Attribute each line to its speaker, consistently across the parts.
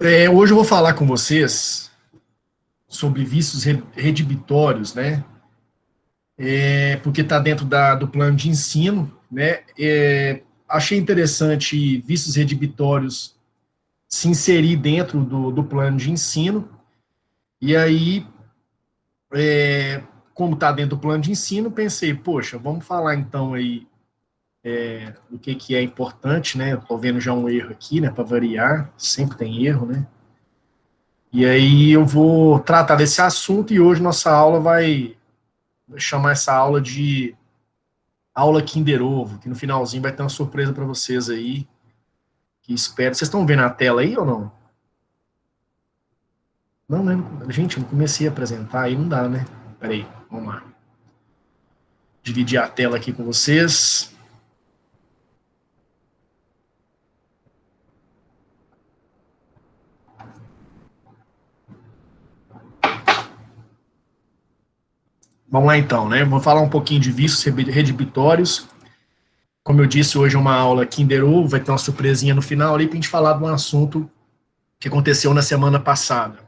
Speaker 1: Hoje eu vou falar com vocês sobre vícios redibitórios, né? Porque está dentro do plano de ensino, né? Achei interessante vícios redibitórios se inserir dentro do plano de ensino, e aí, como está dentro do plano de ensino, pensei, poxa, vamos falar então aí do que é importante, né? Estou vendo já um erro aqui, né? Para variar, sempre tem erro, né? E aí eu vou tratar desse assunto e hoje nossa aula vai chamar essa aula de aula Kinder Ovo, que no finalzinho vai ter uma surpresa para vocês aí, que espero. Vocês estão vendo a tela aí ou não? Não, né? Gente, eu não comecei a apresentar aí, não dá, né? Peraí, vamos lá. Dividir a tela aqui com vocês. Vamos lá então, né? Vou falar um pouquinho de vícios redibitórios. Como eu disse, hoje é uma aula Kinder Ovo, vai ter uma surpresinha no final ali para a gente falar de um assunto que aconteceu na semana passada.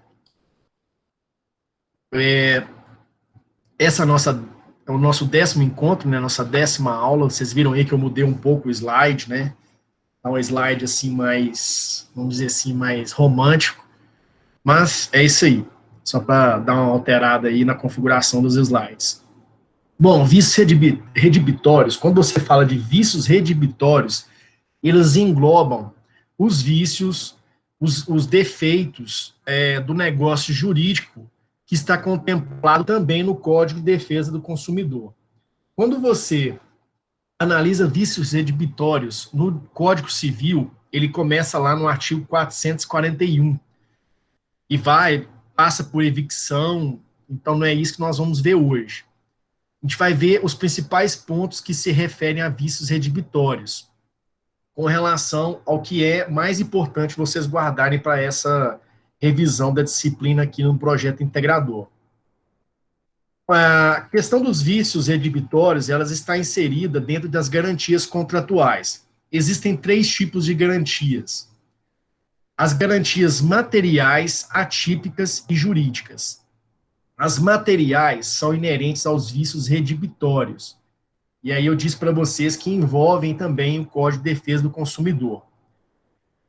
Speaker 1: Essa é o nosso 10º encontro, né? Nossa 10ª aula. Vocês viram aí que eu mudei um pouco o slide, né? Tá um slide assim mais, vamos dizer assim, mais romântico. Mas é isso aí. Só para dar uma alterada aí na configuração dos slides. Bom, vícios redibitórios, quando você fala de vícios redibitórios, eles englobam os vícios, os defeitos do negócio jurídico que está contemplado também no Código de Defesa do Consumidor. Quando você analisa vícios redibitórios no Código Civil, ele começa lá no artigo 441 e passa por evicção, então não é isso que nós vamos ver hoje. A gente vai ver os principais pontos que se referem a vícios redibitórios, com relação ao que é mais importante vocês guardarem para essa revisão da disciplina aqui no projeto integrador. A questão dos vícios redibitórios, elas está inserida dentro das garantias contratuais. Existem 3 tipos de garantias: as garantias materiais, atípicas e jurídicas. As materiais são inerentes aos vícios redibitórios. E aí eu disse para vocês que envolvem também o Código de Defesa do Consumidor.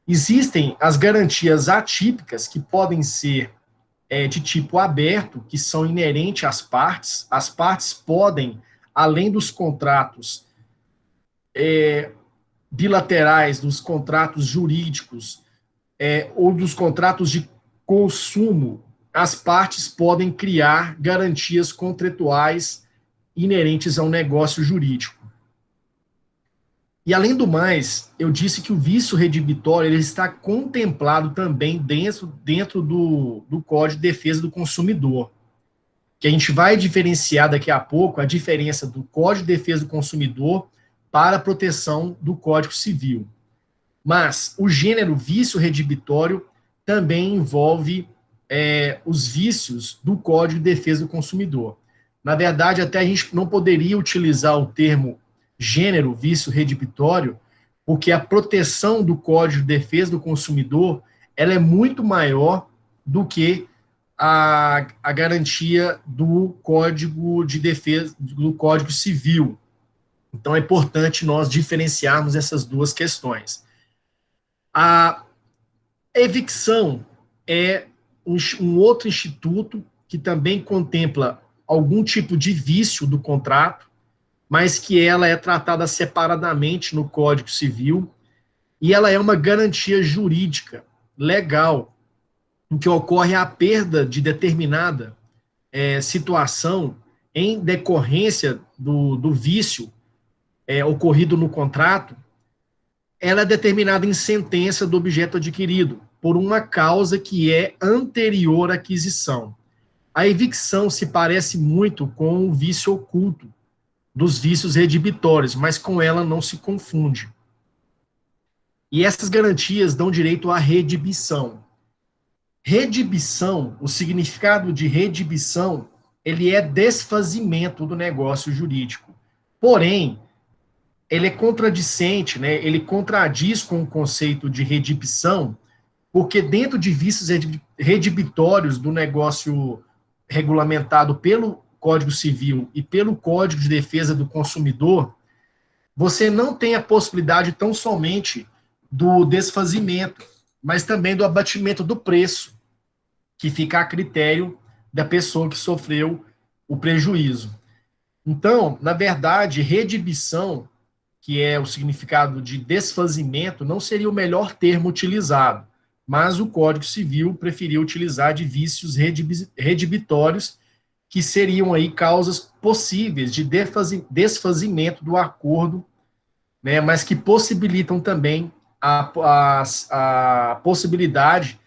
Speaker 1: Existem as garantias atípicas, que podem ser de tipo aberto, que são inerentes às partes. As partes podem, além dos contratos bilaterais, dos contratos jurídicos ou dos contratos de consumo, as partes podem criar garantias contratuais inerentes ao negócio jurídico. E, além do mais, eu disse que o vício redibitório ele está contemplado também dentro do Código de Defesa do Consumidor, que a gente vai diferenciar daqui a pouco a diferença do Código de Defesa do Consumidor para a proteção do Código Civil. Mas o gênero vício redibitório também envolve os vícios do Código de Defesa do Consumidor. Na verdade, até a gente não poderia utilizar o termo gênero vício redibitório, porque a proteção do Código de Defesa do Consumidor ela é muito maior do que a garantia do Código de Defesa, do Código Civil. Então, é importante nós diferenciarmos essas duas questões. A evicção é um outro instituto que também contempla algum tipo de vício do contrato, mas que ela é tratada separadamente no Código Civil, e ela é uma garantia jurídica, legal, em que ocorre a perda de determinada situação em decorrência do vício ocorrido no contrato. Ela é determinada em sentença do objeto adquirido, por uma causa que é anterior à aquisição. A evicção se parece muito com o vício oculto dos vícios redibitórios, mas com ela não se confunde. E essas garantias dão direito à redibição. Redibição, o significado de redibição, ele é desfazimento do negócio jurídico. Porém, ele é contradicente, né? Ele contradiz com o conceito de redibição, porque dentro de vícios redibitórios do negócio regulamentado pelo Código Civil e pelo Código de Defesa do Consumidor, você não tem a possibilidade tão somente do desfazimento, mas também do abatimento do preço, que fica a critério da pessoa que sofreu o prejuízo. Então, na verdade, redibição, que é o significado de desfazimento, não seria o melhor termo utilizado, mas o Código Civil preferiu utilizar de vícios redibitórios, que seriam aí causas possíveis de desfazimento do acordo, né, mas que possibilitam também a possibilidade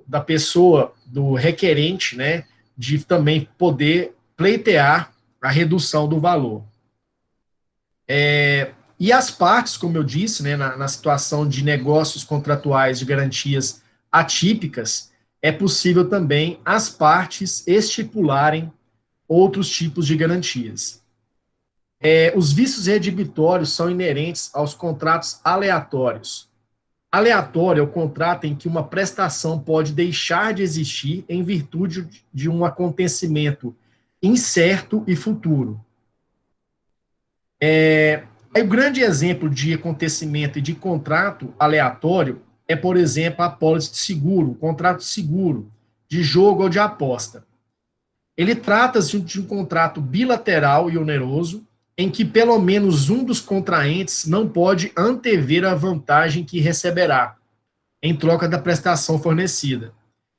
Speaker 1: da pessoa, do requerente, né, de também poder pleitear a redução do valor. E as partes, como eu disse, né, na situação de negócios contratuais de garantias atípicas, é possível também as partes estipularem outros tipos de garantias. Os vícios redibitórios são inerentes aos contratos aleatórios. Aleatório é o contrato em que uma prestação pode deixar de existir em virtude de um acontecimento incerto e futuro. O grande exemplo de acontecimento e de contrato aleatório é, por exemplo, a apólice de seguro, o contrato de seguro, de jogo ou de aposta. Ele trata-se de um contrato bilateral e oneroso, em que pelo menos um dos contraentes não pode antever a vantagem que receberá, em troca da prestação fornecida.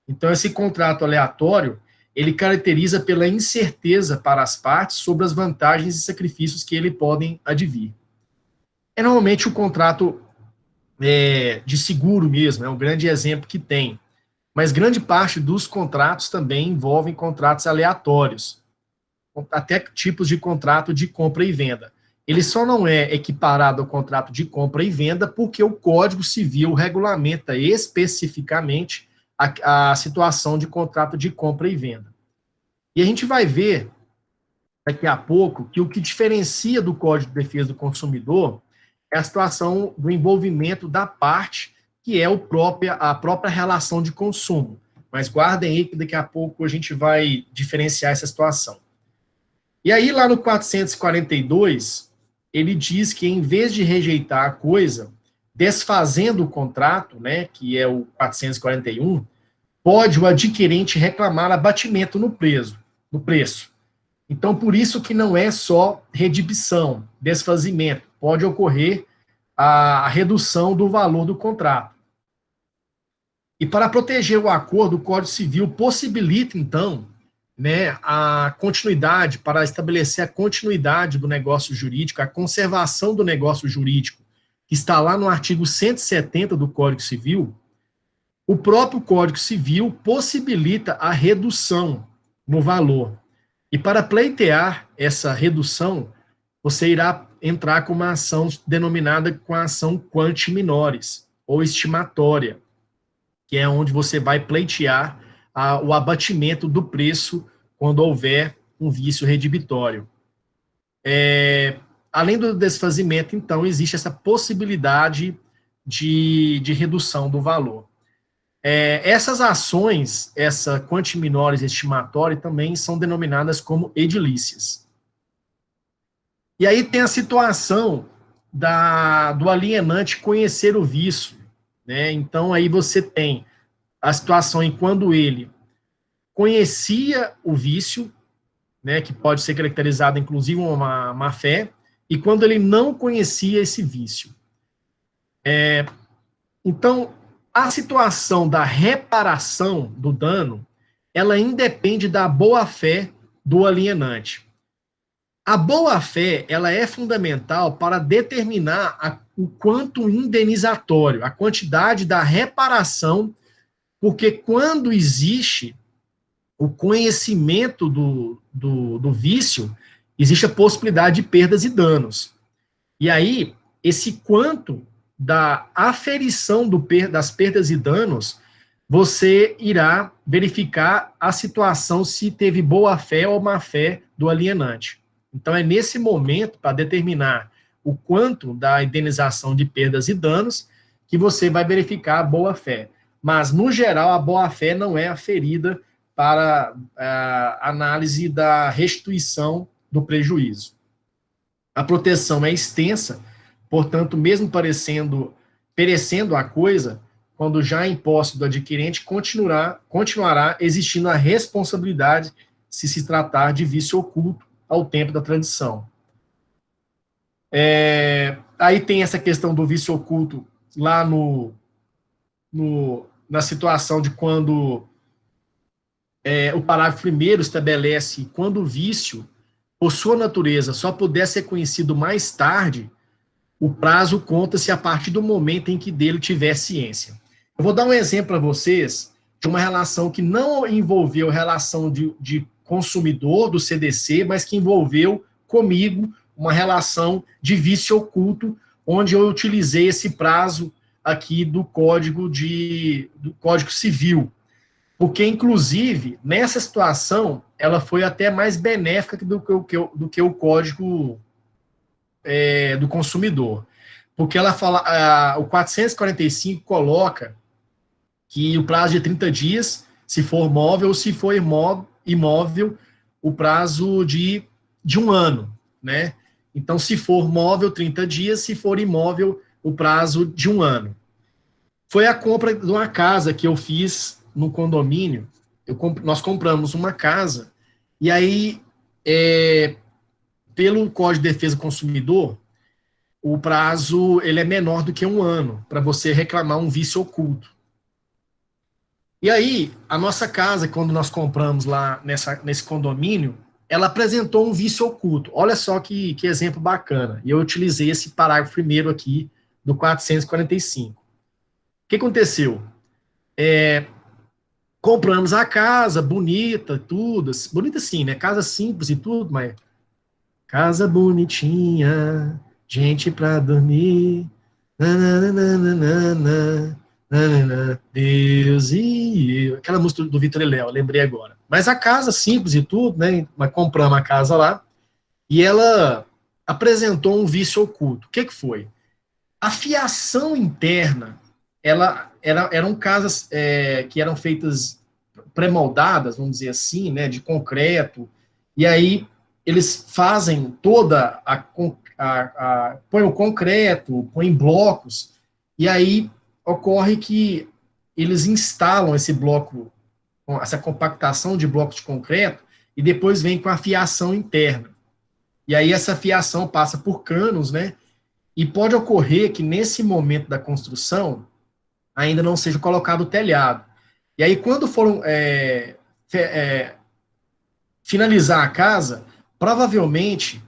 Speaker 1: Então, esse contrato aleatório, ele caracteriza pela incerteza para as partes sobre as vantagens e sacrifícios que ele podem advir. É normalmente o contrato de seguro mesmo, é um grande exemplo que tem. Mas grande parte dos contratos também envolvem contratos aleatórios, até tipos de contrato de compra e venda. Ele só não é equiparado ao contrato de compra e venda porque o Código Civil regulamenta especificamente a situação de contrato de compra e venda. E a gente vai ver daqui a pouco que o que diferencia do Código de Defesa do Consumidor é a situação do envolvimento da parte, que é a própria relação de consumo. Mas guardem aí que daqui a pouco a gente vai diferenciar essa situação. E aí, lá no 442, ele diz que, em vez de rejeitar a coisa, desfazendo o contrato, né, que é o 441, pode o adquirente reclamar abatimento no preço. Então, por isso que não é só redibição, desfazimento, pode ocorrer a redução do valor do contrato. E para proteger o acordo, o Código Civil possibilita, então, né, a continuidade, para estabelecer a continuidade do negócio jurídico, a conservação do negócio jurídico, que está lá no artigo 170 do Código Civil, o próprio Código Civil possibilita a redução no valor. E para pleitear essa redução, você irá entrar com uma ação denominada com a ação quanti minores, ou estimatória, que é onde você vai pleitear o abatimento do preço quando houver um vício redibitório. Além do desfazimento, então, existe essa possibilidade de redução do valor. Essas ações, essa quanti minores estimatória, também são denominadas como edilícias. E aí tem a situação do alienante conhecer o vício, né? Então, aí você tem a situação em quando ele conhecia o vício, né, que pode ser caracterizado, inclusive, uma má-fé, e quando ele não conhecia esse vício. Então, a situação da reparação do dano, ela independe da boa-fé do alienante. A boa-fé, ela é fundamental para determinar o quanto indenizatório, a quantidade da reparação, porque quando existe o conhecimento do vício, existe a possibilidade de perdas e danos. E aí, esse quanto da aferição das perdas e danos, você irá verificar a situação se teve boa-fé ou má-fé do alienante. Então, é nesse momento, para determinar o quanto da indenização de perdas e danos, que você vai verificar a boa-fé. Mas, no geral, a boa-fé não é aferida para a análise da restituição do prejuízo. A proteção é extensa, portanto, mesmo perecendo a coisa, quando já em posse do adquirente, continuará existindo a responsabilidade se tratar de vício oculto ao tempo da transição. Aí tem essa questão do vício oculto lá na situação de quando o parágrafo 1º estabelece quando o vício, por sua natureza, só puder ser conhecido mais tarde, o prazo conta-se a partir do momento em que dele tiver ciência. Eu vou dar um exemplo para vocês de uma relação que não envolveu relação de consumidor do CDC, mas que envolveu comigo uma relação de vício oculto, onde eu utilizei esse prazo aqui do Código Civil. Porque, inclusive, nessa situação, ela foi até mais benéfica do que o Código do Consumidor. Porque ela fala, o 445 coloca que o prazo de 30 dias, se for móvel, ou se for imóvel, o prazo de 1 ano, né? Então, se for móvel, 30 dias, se for imóvel, o prazo de 1 ano. Foi a compra de uma casa que eu fiz no condomínio. Nós compramos uma casa, e aí, pelo Código de Defesa do Consumidor, o prazo ele é menor do que 1 ano, para você reclamar um vício oculto. E aí, a nossa casa, quando nós compramos lá nesse condomínio, ela apresentou um vício oculto. Olha só que exemplo bacana. E eu utilizei esse parágrafo 1º aqui do 445. O que aconteceu? Compramos a casa, bonita, tudo. Bonita sim, né? Casa simples e tudo, mas casa bonitinha, gente pra dormir. Nananana. Deus e eu. Aquela música do Vitor e Léo, lembrei agora. Mas a casa simples e tudo, né? Mas compramos a casa lá e ela apresentou um vício oculto. O que foi? A fiação interna, eram casas que eram feitas pré-moldadas, vamos dizer assim, né? De concreto. E aí eles fazem toda põe o concreto, põe blocos e aí ocorre que eles instalam esse bloco, essa compactação de blocos de concreto, e depois vem com a fiação interna. E aí essa fiação passa por canos, né? E pode ocorrer que nesse momento da construção ainda não seja colocado o telhado. E aí quando foram finalizar a casa, provavelmente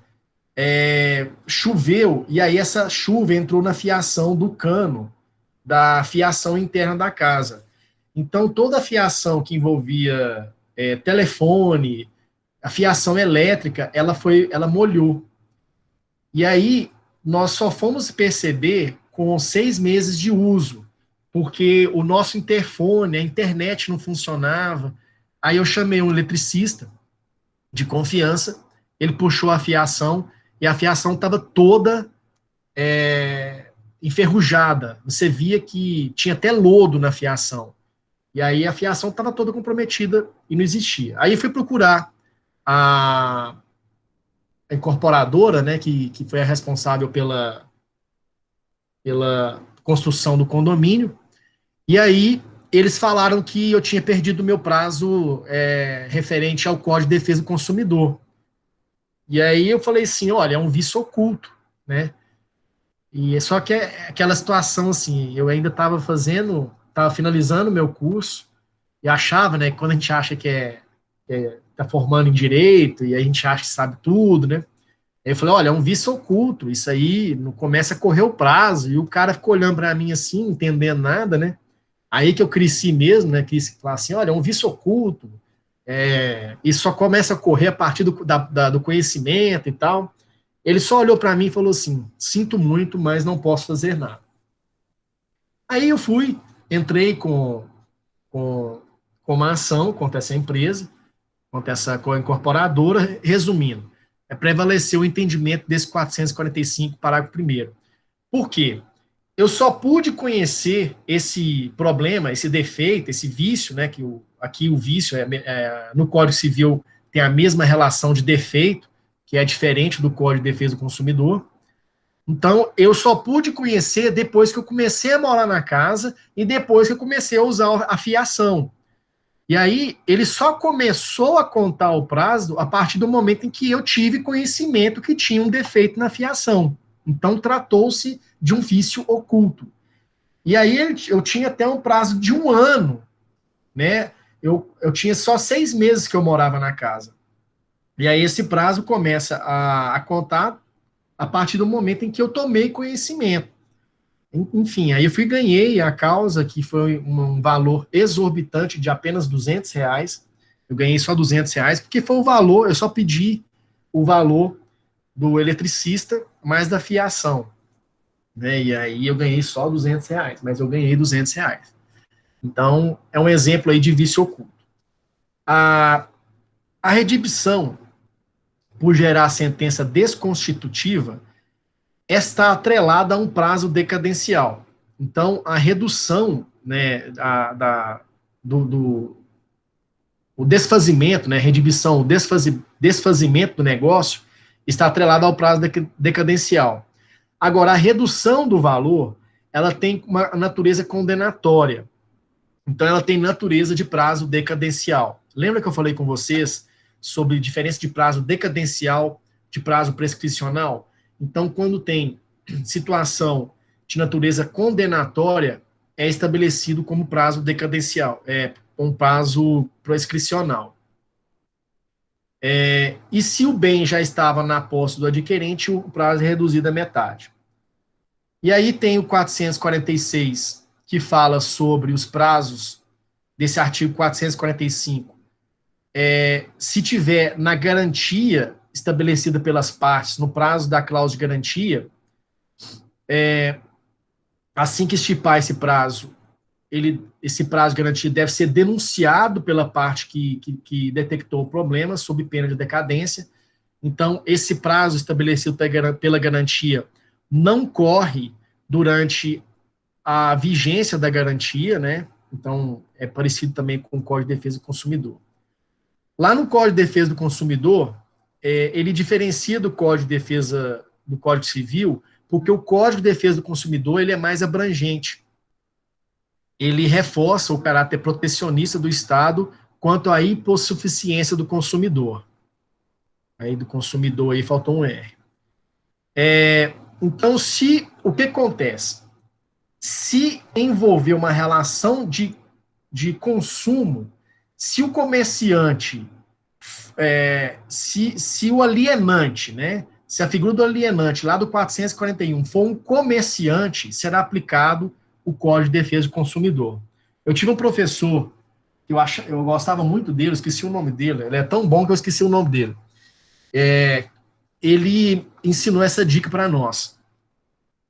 Speaker 1: choveu, e aí essa chuva entrou na fiação do cano, da fiação interna da casa. Então, toda a fiação que envolvia telefone, a fiação elétrica, ela molhou. E aí, nós só fomos perceber com 6 meses de uso, porque o nosso interfone, a internet não funcionava. Aí eu chamei um eletricista de confiança, ele puxou a fiação, e a fiação estava toda enferrujada. Você via que tinha até lodo na fiação. E aí a fiação estava toda comprometida e não existia. Aí fui procurar a incorporadora, né, que foi a responsável pela construção do condomínio, e aí eles falaram que eu tinha perdido o meu prazo referente ao Código de Defesa do Consumidor. E aí eu falei assim, olha, é um vício oculto, né? E só que aquela situação, assim, eu ainda estava finalizando o meu curso, e achava, né, quando a gente acha que tá formando em direito, e a gente acha que sabe tudo, né? Aí eu falei, olha, é um vício oculto, isso aí não começa a correr o prazo, e o cara ficou olhando para mim assim, não entendendo nada, né? Aí que eu cresci mesmo, né, quis falar assim, olha, é um vício oculto, e só começa a correr a partir do conhecimento e tal. Ele só olhou para mim e falou assim, sinto muito, mas não posso fazer nada. Aí eu entrei com uma ação contra essa empresa, contra essa incorporadora, resumindo, prevaleceu o entendimento desse 445, parágrafo 1º. Por quê? Eu só pude conhecer esse problema, esse defeito, esse vício, né, que aqui o vício no Código Civil tem a mesma relação de defeito, que é diferente do Código de Defesa do Consumidor. Então, eu só pude conhecer depois que eu comecei a morar na casa e depois que eu comecei a usar a fiação. E aí, ele só começou a contar o prazo a partir do momento em que eu tive conhecimento que tinha um defeito na fiação. Então, tratou-se de um vício oculto. E aí, eu tinha até um prazo de 1 ano, né? Eu tinha só 6 meses que eu morava na casa. E aí, esse prazo começa a contar a partir do momento em que eu tomei conhecimento. Enfim, aí eu ganhei a causa, que foi um valor exorbitante de apenas R$ 200. Eu ganhei só R$ 200, porque foi o valor, eu só pedi o valor do eletricista mais da fiação. Né? E aí eu ganhei só R$ 200, mas eu ganhei R$ 200. Então, é um exemplo aí de vício oculto. A redibição, por gerar sentença desconstitutiva, está atrelada a um prazo decadencial. Então, a redução, né, o desfazimento, né, redibição, o desfazimento do negócio está atrelado ao prazo decadencial. Agora, a redução do valor, ela tem uma natureza condenatória. Então, ela tem natureza de prazo decadencial. Lembra que eu falei com vocês sobre diferença de prazo decadencial de prazo prescricional? Então, quando tem situação de natureza condenatória, é estabelecido como prazo decadencial, um prazo prescricional. E se o bem já estava na posse do adquirente, o prazo é reduzido à metade. E aí tem o 446, que fala sobre os prazos desse artigo 445. Se tiver na garantia estabelecida pelas partes, no prazo da cláusula de garantia, assim que estipar esse prazo, esse prazo de garantia deve ser denunciado pela parte que detectou o problema, sob pena de decadência. Então, esse prazo estabelecido pela garantia não corre durante a vigência da garantia, né? Então, é parecido também com o Código de Defesa do Consumidor. Lá no Código de Defesa do Consumidor, ele diferencia do Código de Defesa do Código Civil, porque o Código de Defesa do Consumidor ele é mais abrangente. Ele reforça o caráter protecionista do Estado quanto à hipossuficiência do consumidor. Aí do consumidor aí faltou um R. Então, o que acontece? Se envolver uma relação de consumo, se o comerciante, se o alienante, né, se a figura do alienante lá do 441 for um comerciante, será aplicado o Código de Defesa do Consumidor. Eu tive um professor que eu gostava muito dele, eu esqueci o nome dele, ele é tão bom que eu esqueci o nome dele. Ele ensinou essa dica para nós.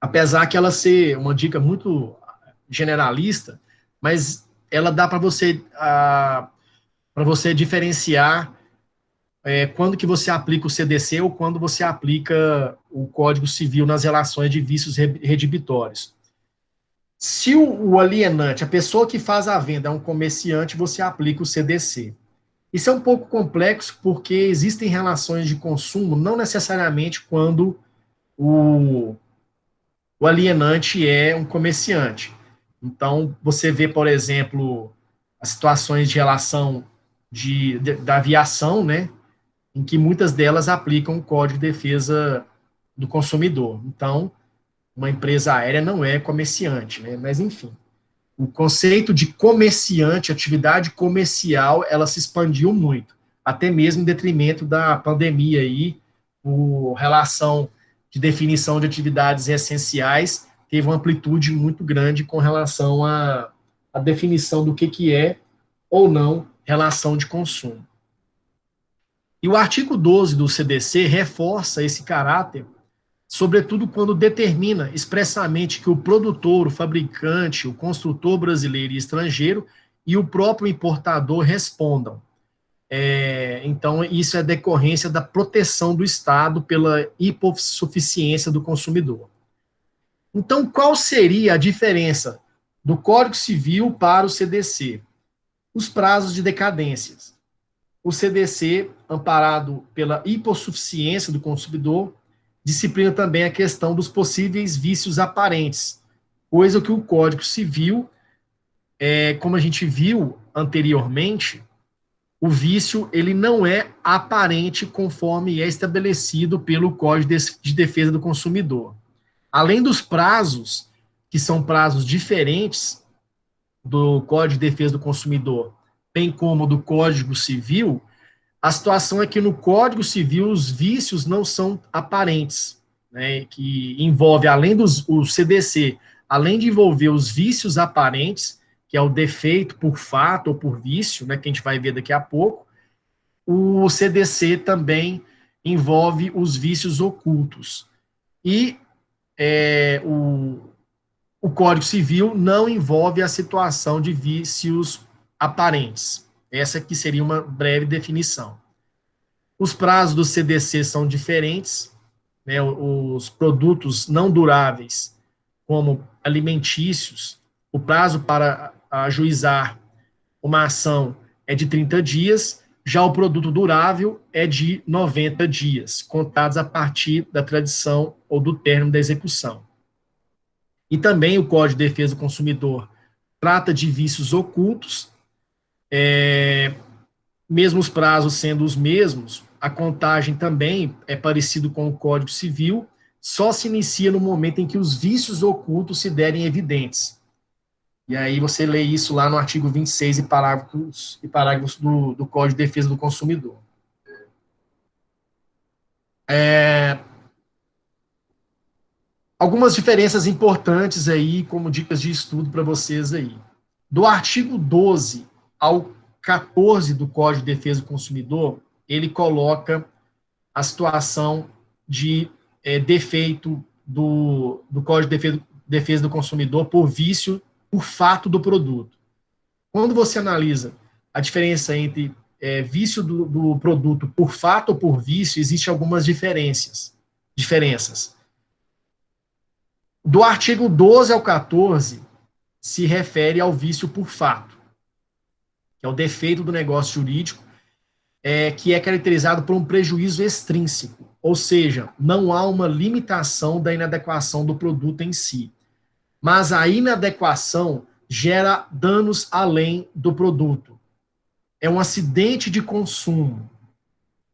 Speaker 1: Apesar que ela ser uma dica muito generalista, mas ela dá para você diferenciar quando que você aplica o CDC ou quando você aplica o Código Civil nas relações de vícios redibitórios. Se o alienante, a pessoa que faz a venda, é um comerciante, você aplica o CDC. Isso é um pouco complexo porque existem relações de consumo, não necessariamente quando o alienante é um comerciante. Então, você vê, por exemplo, as situações de relação da aviação, né, em que muitas delas aplicam o Código de Defesa do Consumidor. Então, uma empresa aérea não é comerciante, né, mas enfim. O conceito de comerciante, atividade comercial, ela se expandiu muito, até mesmo em detrimento da pandemia aí, por relação de definição de atividades essenciais, teve uma amplitude muito grande com relação à definição do que é ou não relação de consumo. E o artigo 12 do CDC reforça esse caráter, sobretudo quando determina expressamente que o produtor, o fabricante, o construtor brasileiro e estrangeiro e o próprio importador respondam. Então, isso é decorrência da proteção do Estado pela hipossuficiência do consumidor. Então, qual seria a diferença do Código Civil para o CDC? Os prazos de decadências. O CDC, amparado pela hipossuficiência do consumidor, disciplina também a questão dos possíveis vícios aparentes, coisa que o Código Civil, como a gente viu anteriormente, o vício ele não é aparente conforme é estabelecido pelo Código de Defesa do Consumidor. Além dos prazos, que são prazos diferentes do Código de Defesa do Consumidor, bem como do Código Civil, a situação é que no Código Civil os vícios não são aparentes, né, que envolve, além dos o CDC, além de envolver os vícios aparentes, que é o defeito por fato ou por vício, né, que a gente vai ver daqui a pouco, o CDC também envolve os vícios ocultos. E o Código Civil não envolve a situação de vícios aparentes. Essa aqui seria uma breve definição. Os prazos do CDC são diferentes, né? Os produtos não duráveis, como alimentícios, o prazo para ajuizar uma ação é de 30 dias, já o produto durável é de 90 dias, contados a partir da tradição ou do término da execução. E também o Código de Defesa do Consumidor trata de vícios ocultos, mesmo os prazos sendo os mesmos, a contagem também é parecido com o Código Civil, só se inicia no momento em que os vícios ocultos se derem evidentes. E aí você lê isso lá no artigo 26 e parágrafos do Código de Defesa do Consumidor. Algumas diferenças importantes aí, como dicas de estudo para vocês aí. Do artigo 12 ao 14 do Código de Defesa do Consumidor, ele coloca a situação de defeito do Código de Defesa do Consumidor por vício, por fato do produto. Quando você analisa a diferença entre vício do produto por fato ou por vício, existem algumas diferenças. Do artigo 12 ao 14, se refere ao vício por fato, que é o defeito do negócio jurídico, que é caracterizado por um prejuízo extrínseco, ou seja, não há uma limitação da inadequação do produto em si, mas a inadequação gera danos além do produto. É um acidente de consumo.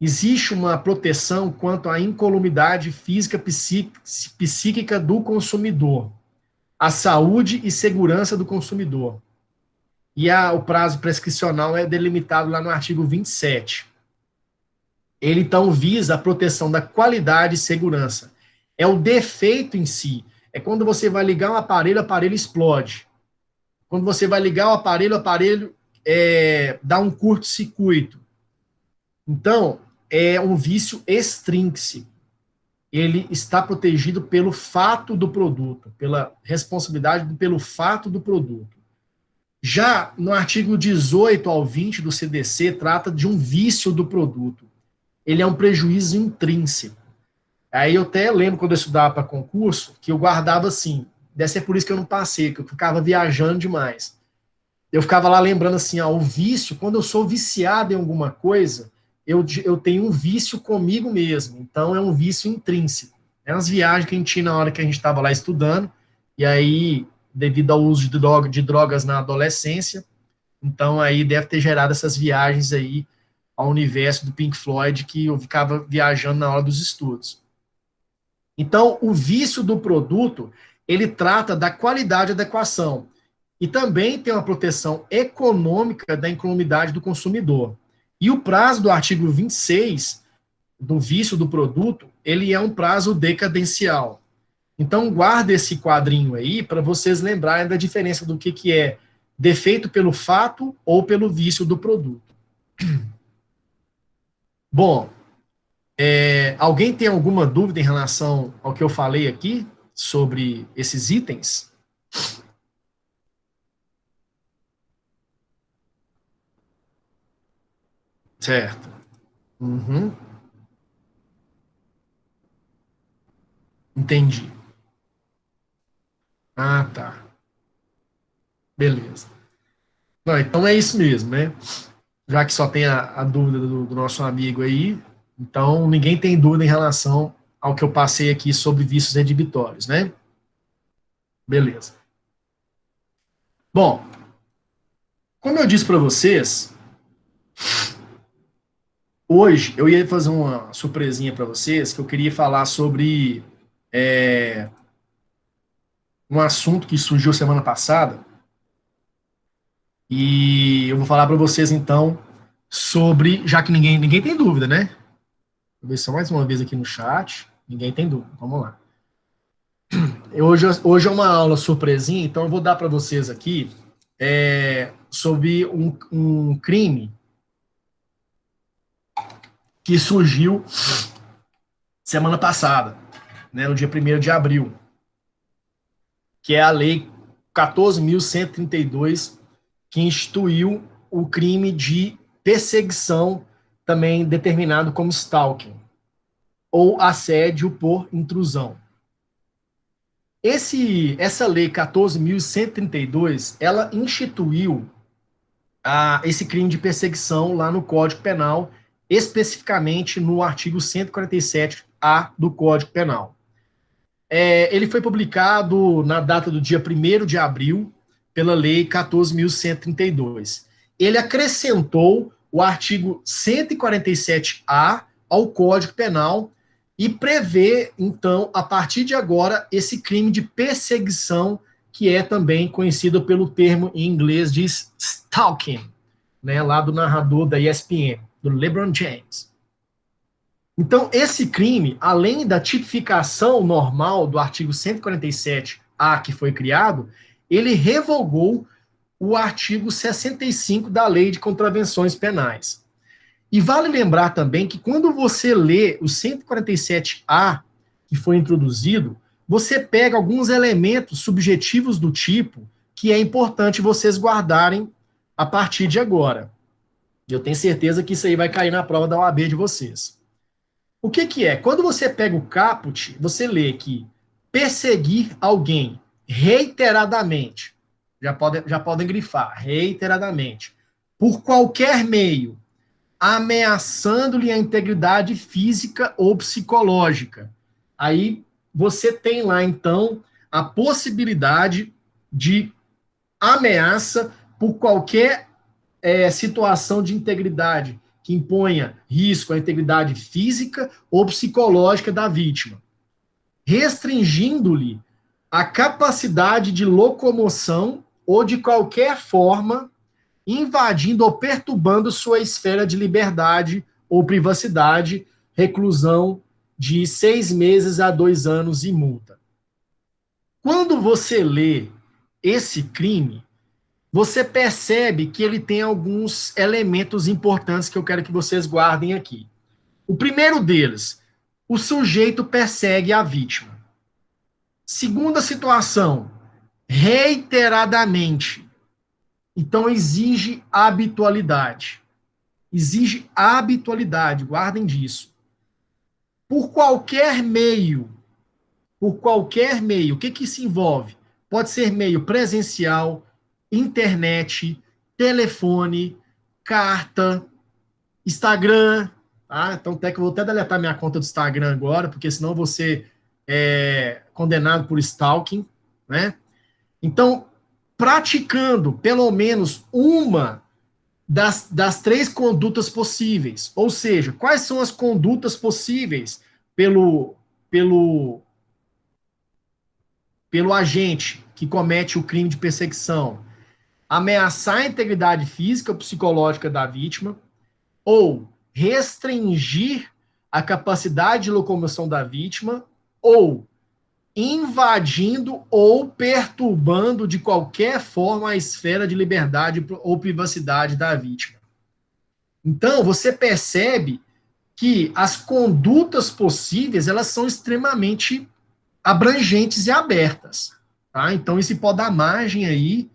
Speaker 1: Existe uma proteção quanto à incolumidade física psíquica do consumidor, a saúde e segurança do consumidor. E o prazo prescricional é delimitado lá no artigo 27. Ele, então, visa a proteção da qualidade e segurança. É o defeito em si. É quando você vai ligar um aparelho, o aparelho explode. Quando você vai ligar o aparelho dá um curto-circuito. Então, é um vício extrínseco. Ele está protegido pelo fato do produto, pela responsabilidade pelo fato do produto. Já no artigo 18 ao 20 do CDC, trata de um vício do produto. Ele é um prejuízo intrínseco. Aí eu até lembro, quando eu estudava para concurso, que eu guardava assim, deve ser por isso que eu não passei, que eu ficava viajando demais. Eu ficava lá lembrando assim, o vício, quando eu sou viciado em alguma coisa, eu tenho um vício comigo mesmo, então é um vício intrínseco. É umas viagens que a gente tinha na hora que a gente estava lá estudando, e aí, devido ao uso de drogas na adolescência, então aí deve ter gerado essas viagens aí ao universo do Pink Floyd, que eu ficava viajando na hora dos estudos. Então, o vício do produto, ele trata da qualidade e adequação. E também tem uma proteção econômica da incolumidade do consumidor. E o prazo do artigo 26 do vício do produto, ele é um prazo decadencial. Então, guarda esse quadrinho aí para vocês lembrarem da diferença do que é defeito pelo fato ou pelo vício do produto. Bom, alguém tem alguma dúvida em relação ao que eu falei aqui sobre esses itens? Certo. Uhum. Entendi. Ah, tá. Beleza. Não, então é isso mesmo, né? Já que só tem a dúvida do nosso amigo aí, então ninguém tem dúvida em relação ao que eu passei aqui sobre vícios redibitórios, né? Beleza. Bom, como eu disse para vocês, hoje eu ia fazer uma surpresinha para vocês, que eu queria falar sobre um assunto que surgiu semana passada, e eu vou falar para vocês então sobre, já que ninguém tem dúvida, né? Vou ver só mais uma vez aqui no chat, ninguém tem dúvida, vamos lá. Hoje é uma aula surpresinha, então eu vou dar para vocês aqui sobre um crime que surgiu semana passada, né, no dia 1º de abril, que é a Lei 14.132, que instituiu o crime de perseguição, também determinado como stalking, ou assédio por intrusão. Essa Lei 14.132, ela instituiu esse crime de perseguição lá no Código Penal, especificamente no artigo 147A do Código Penal. Ele foi publicado na data do dia 1º de abril, pela Lei 14.132. Ele acrescentou o artigo 147A ao Código Penal e prevê, então, a partir de agora, esse crime de perseguição, que é também conhecido pelo termo em inglês de stalking, né, lá do narrador da ESPN, do LeBron James. Então, esse crime, além da tipificação normal do artigo 147A que foi criado, ele revogou o artigo 65 da Lei de Contravenções Penais. E vale lembrar também que quando você lê o 147A que foi introduzido, você pega alguns elementos subjetivos do tipo que é importante vocês guardarem a partir de agora. Eu tenho certeza que isso aí vai cair na prova da OAB de vocês. O que que é? Quando você pega o caput, você lê que perseguir alguém reiteradamente, já podem grifar, reiteradamente, por qualquer meio, ameaçando-lhe a integridade física ou psicológica. Aí você tem lá, então, a possibilidade de ameaça por qualquer situação de integridade que imponha risco à integridade física ou psicológica da vítima, restringindo-lhe a capacidade de locomoção ou de qualquer forma invadindo ou perturbando sua esfera de liberdade ou privacidade, reclusão de 6 meses a 2 anos e multa. Quando você lê esse crime, você percebe que ele tem alguns elementos importantes que eu quero que vocês guardem aqui. O primeiro deles, o sujeito persegue a vítima. Segunda situação, reiteradamente. Então, exige habitualidade. Exige habitualidade, guardem disso. Por qualquer meio. O que isso envolve? Pode ser meio presencial, internet, telefone, carta, Instagram, tá? Então, até que eu vou até deletar minha conta do Instagram agora, porque senão você é condenado por stalking, né? Então, praticando pelo menos uma das 3 condutas possíveis, ou seja, quais são as condutas possíveis pelo agente que comete o crime de perseguição? Ameaçar a integridade física ou psicológica da vítima, ou restringir a capacidade de locomoção da vítima, ou invadindo ou perturbando de qualquer forma a esfera de liberdade ou privacidade da vítima. Então, você percebe que as condutas possíveis, elas são extremamente abrangentes e abertas, tá? Então, isso pode dar margem aí,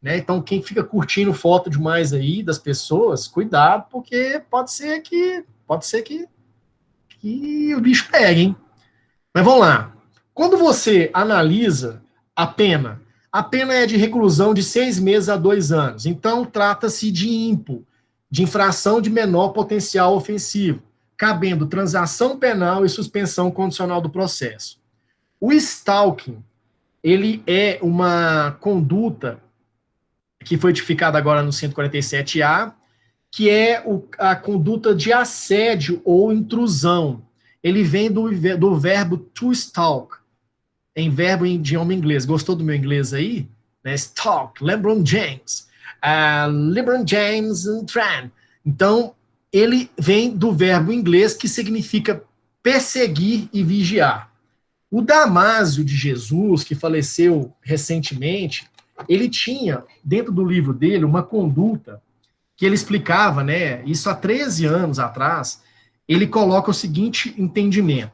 Speaker 1: né? Então, quem fica curtindo foto demais aí das pessoas, cuidado, porque pode ser que o bicho pegue, hein? Mas vamos lá. Quando você analisa A pena. A pena é de reclusão de 6 meses a 2 anos. Então, trata-se de IMPO, de infração de menor potencial ofensivo, cabendo transação penal e suspensão condicional do processo. O stalking, ele é uma conduta que foi tipificada agora no 147A, que é a conduta de assédio ou intrusão. Ele vem do verbo to stalk, em verbo em idioma inglês. Gostou do meu inglês aí? Né? Stalk, LeBron James. LeBron James and Trent. Então, ele vem do verbo inglês que significa perseguir e vigiar. O Damásio de Jesus, que faleceu recentemente, ele tinha, dentro do livro dele, uma conduta que ele explicava, né? Isso há 13 anos atrás, ele coloca o seguinte entendimento.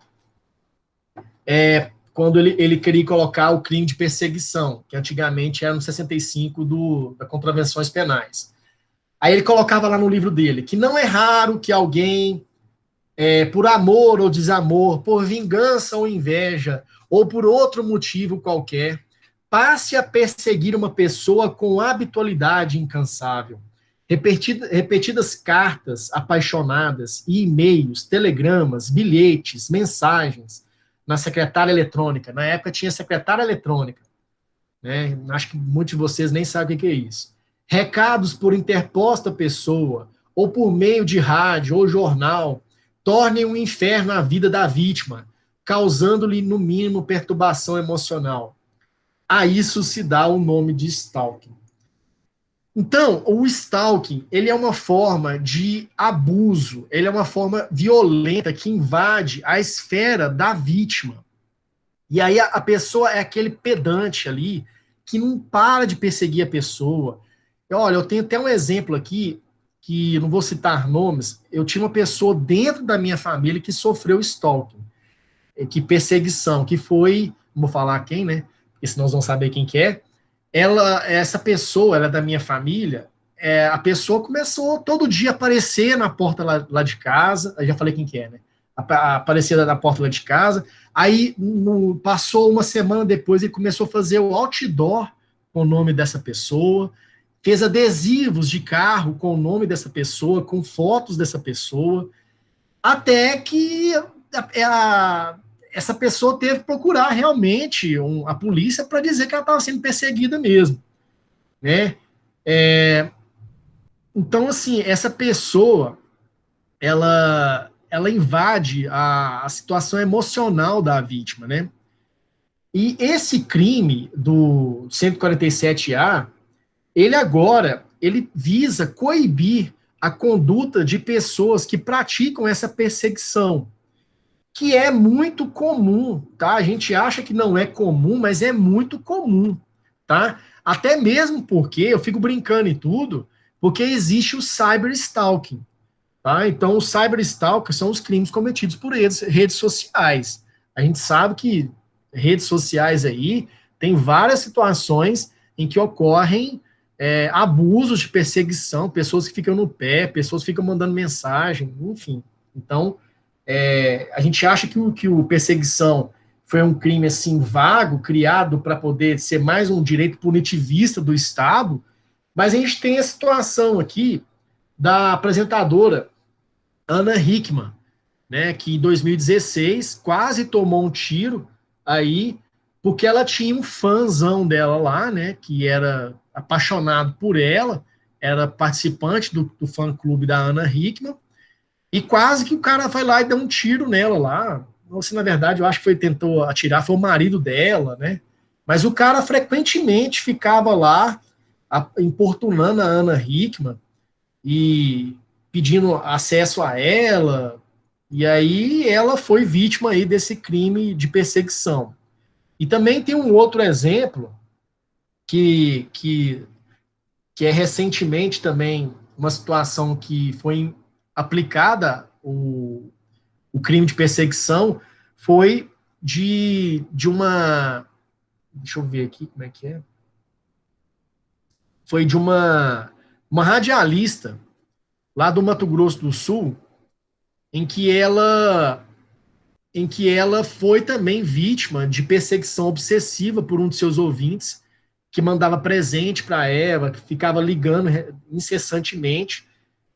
Speaker 1: Quando ele queria colocar o crime de perseguição, que antigamente era no 65 da Contravenções Penais. Aí ele colocava lá no livro dele que não é raro que alguém, por amor ou desamor, por vingança ou inveja, ou por outro motivo qualquer, passe a perseguir uma pessoa com habitualidade incansável. Repetidas cartas apaixonadas e e-mails, telegramas, bilhetes, mensagens na secretária eletrônica. Na época tinha secretária eletrônica, né? Acho que muitos de vocês nem sabem o que é isso. Recados por interposta pessoa, ou por meio de rádio ou jornal, tornem um inferno a vida da vítima, causando-lhe, no mínimo, perturbação emocional. A isso se dá o nome de stalking. Então, o stalking, ele é uma forma de abuso, ele é uma forma violenta que invade a esfera da vítima. E aí a pessoa é aquele pedante ali que não para de perseguir a pessoa. Olha, eu tenho até um exemplo aqui, que não vou citar nomes, eu tinha uma pessoa dentro da minha família que sofreu stalking, que perseguição, que foi, não vou falar quem, né? Porque senão nós vão saber quem que é. Essa pessoa, ela é da minha família, a pessoa começou todo dia a aparecer na porta lá de casa, eu já falei quem que é, né? Aparecer na porta lá de casa, aí passou uma semana depois ele começou a fazer o outdoor com o nome dessa pessoa, fez adesivos de carro com o nome dessa pessoa, com fotos dessa pessoa, até que essa pessoa teve que procurar realmente a polícia para dizer que ela estava sendo perseguida mesmo, né? Então, assim, essa pessoa, ela invade a situação emocional da vítima, né? E esse crime do 147A, ele visa coibir a conduta de pessoas que praticam essa perseguição, que é muito comum, tá? A gente acha que não é comum, mas é muito comum, tá? Até mesmo porque, eu fico brincando e tudo, porque existe o cyberstalking, tá? Então, o cyberstalking são os crimes cometidos por redes sociais. A gente sabe que redes sociais aí tem várias situações em que ocorrem abusos de perseguição, pessoas que ficam no pé, pessoas que ficam mandando mensagem, enfim. Então, a gente acha que o perseguição foi um crime assim vago, criado para poder ser mais um direito punitivista do Estado, mas a gente tem a situação aqui da apresentadora Ana Hickman, né, que em 2016 quase tomou um tiro aí, porque ela tinha um fãzão dela lá, né, que era apaixonado por ela, era participante do fã-clube da Ana Hickman, e quase que o cara vai lá e dá um tiro nela lá. Ou se, na verdade, eu acho que tentou atirar, foi o marido dela, né? Mas o cara frequentemente ficava lá importunando a Ana Hickman e pedindo acesso a ela. E aí ela foi vítima aí desse crime de perseguição. E também tem um outro exemplo que, que, que é recentemente também uma situação que foi aplicada o crime de perseguição foi de uma. Deixa eu ver aqui como é que é. Foi de uma radialista lá do Mato Grosso do Sul, em que ela em que ela foi também vítima de perseguição obsessiva por um de seus ouvintes, que mandava presente para ela, que ficava ligando incessantemente,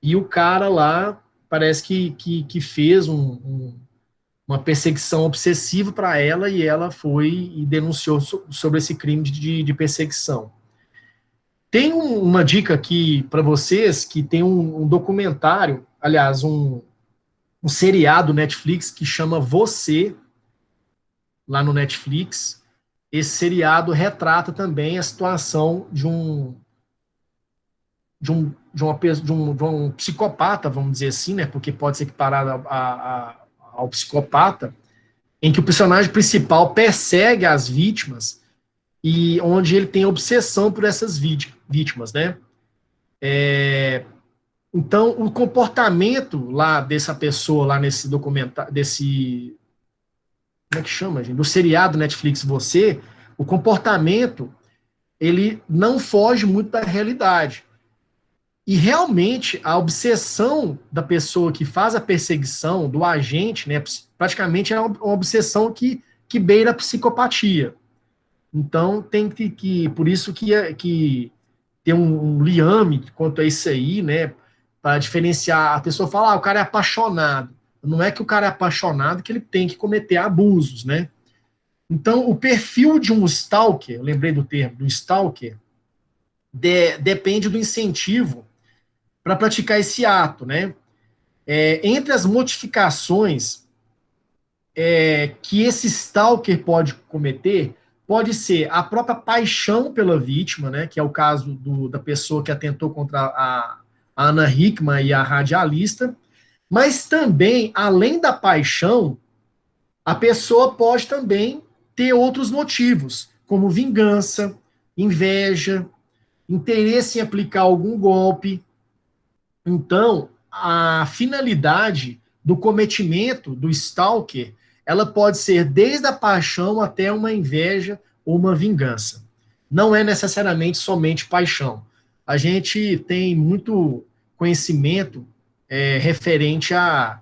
Speaker 1: e o cara lá parece que fez uma perseguição obsessiva para ela, e ela foi e denunciou sobre esse crime de perseguição. Tem uma dica aqui para vocês, que tem um documentário, aliás, um seriado Netflix que chama Você, lá no Netflix. Esse seriado retrata também a situação de um psicopata, vamos dizer assim, né? Porque pode ser equiparado ao psicopata, em que o personagem principal persegue as vítimas e onde ele tem obsessão por essas vítimas, né? Então, o comportamento lá dessa pessoa, lá nesse documentário, como é que chama, gente? Do seriado Netflix Você, o comportamento, ele não foge muito da realidade. E realmente a obsessão da pessoa que faz a perseguição, do agente, né, praticamente é uma obsessão que beira a psicopatia. Então tem por isso que tem um liame quanto a isso aí, né, para diferenciar. A pessoa fala, o cara é apaixonado. Não é que o cara é apaixonado que ele tem que cometer abusos, né? Então, o perfil de um stalker, eu lembrei do termo, do stalker, depende do incentivo para praticar esse ato, né? Entre as modificações que esse stalker pode cometer, pode ser a própria paixão pela vítima, né? Que é o caso da pessoa que atentou contra a Ana Hickman e a radialista, mas também, além da paixão, a pessoa pode também ter outros motivos, como vingança, inveja, interesse em aplicar algum golpe. Então, a finalidade do cometimento do stalker, ela pode ser desde a paixão até uma inveja ou uma vingança. Não é necessariamente somente paixão. A gente tem muito conhecimento referente à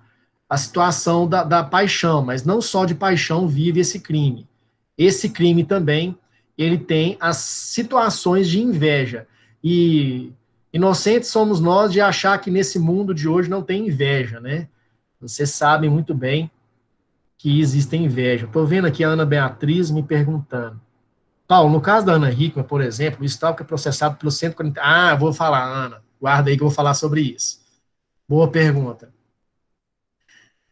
Speaker 1: situação da paixão, mas não só de paixão vive esse crime. Esse crime também, ele tem as situações de inveja. E inocentes somos nós de achar que nesse mundo de hoje não tem inveja, né? Vocês sabem muito bem que existe inveja. Estou vendo aqui a Ana Beatriz me perguntando. Paulo, no caso da Ana Hickman, por exemplo, o stalker é processado pelo 140... vou falar, Ana. Guarda aí que eu vou falar sobre isso. Boa pergunta.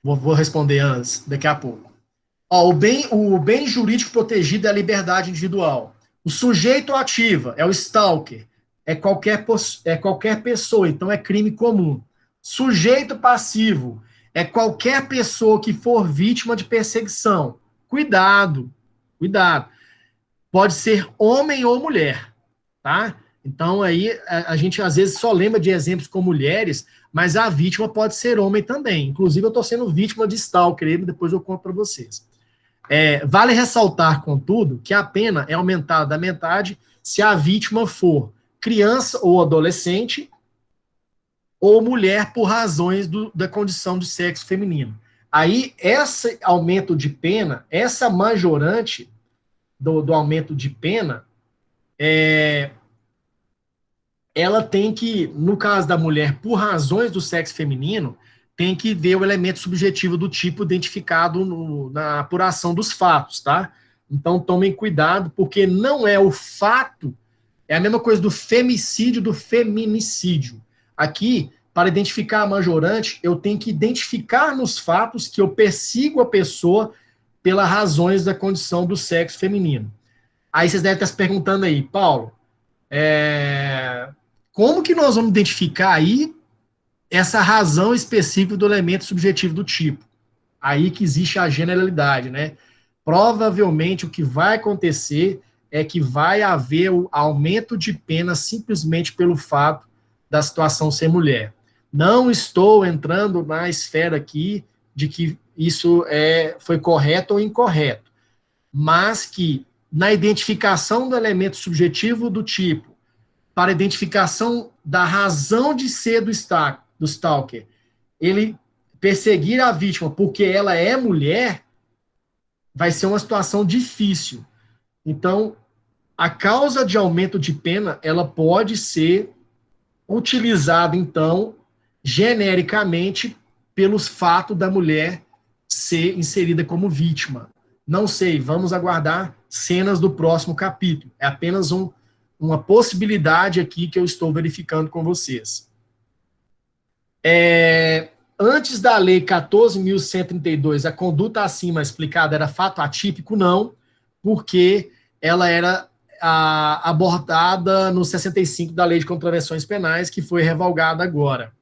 Speaker 1: Vou responder antes, daqui a pouco. O bem jurídico protegido é a liberdade individual. O sujeito ativa é o stalker, é qualquer pessoa, então é crime comum. Sujeito passivo é qualquer pessoa que for vítima de perseguição. Cuidado, cuidado. Pode ser homem ou mulher, tá? Então aí a gente às vezes só lembra de exemplos com mulheres, mas a vítima pode ser homem também. Inclusive eu estou sendo vítima de stalker, depois eu conto para vocês. Vale ressaltar, contudo, que a pena é aumentada da metade se a vítima for criança ou adolescente ou mulher por razões da condição de sexo feminino. Aí, esse aumento de pena, essa majorante do aumento de pena, ela tem que, no caso da mulher, por razões do sexo feminino, tem que ver o elemento subjetivo do tipo identificado na apuração dos fatos, tá? Então tomem cuidado, porque não é o fato, é a mesma coisa do femicídio, do feminicídio. Aqui, para identificar a majorante, eu tenho que identificar nos fatos que eu persigo a pessoa pelas razões da condição do sexo feminino. Aí vocês devem estar se perguntando aí, Paulo, como que nós vamos identificar aí essa razão específica do elemento subjetivo do tipo? Aí que existe a generalidade, né? Provavelmente o que vai acontecer é que vai haver o aumento de pena simplesmente pelo fato da situação ser mulher. Não estou entrando na esfera aqui de que isso foi correto ou incorreto, mas que na identificação do elemento subjetivo do tipo, para identificação da razão de ser do stalker, ele perseguir a vítima porque ela é mulher, vai ser uma situação difícil. Então, a causa de aumento de pena, ela pode ser utilizada, então, genericamente, pelos fatos da mulher ser inserida como vítima. Não sei, vamos aguardar cenas do próximo capítulo. É apenas uma possibilidade aqui que eu estou verificando com vocês. Antes da Lei 14.132, a conduta acima explicada era fato atípico? Não, porque ela era abordada no 65 da Lei de Contravenções Penais, que foi revogada agora.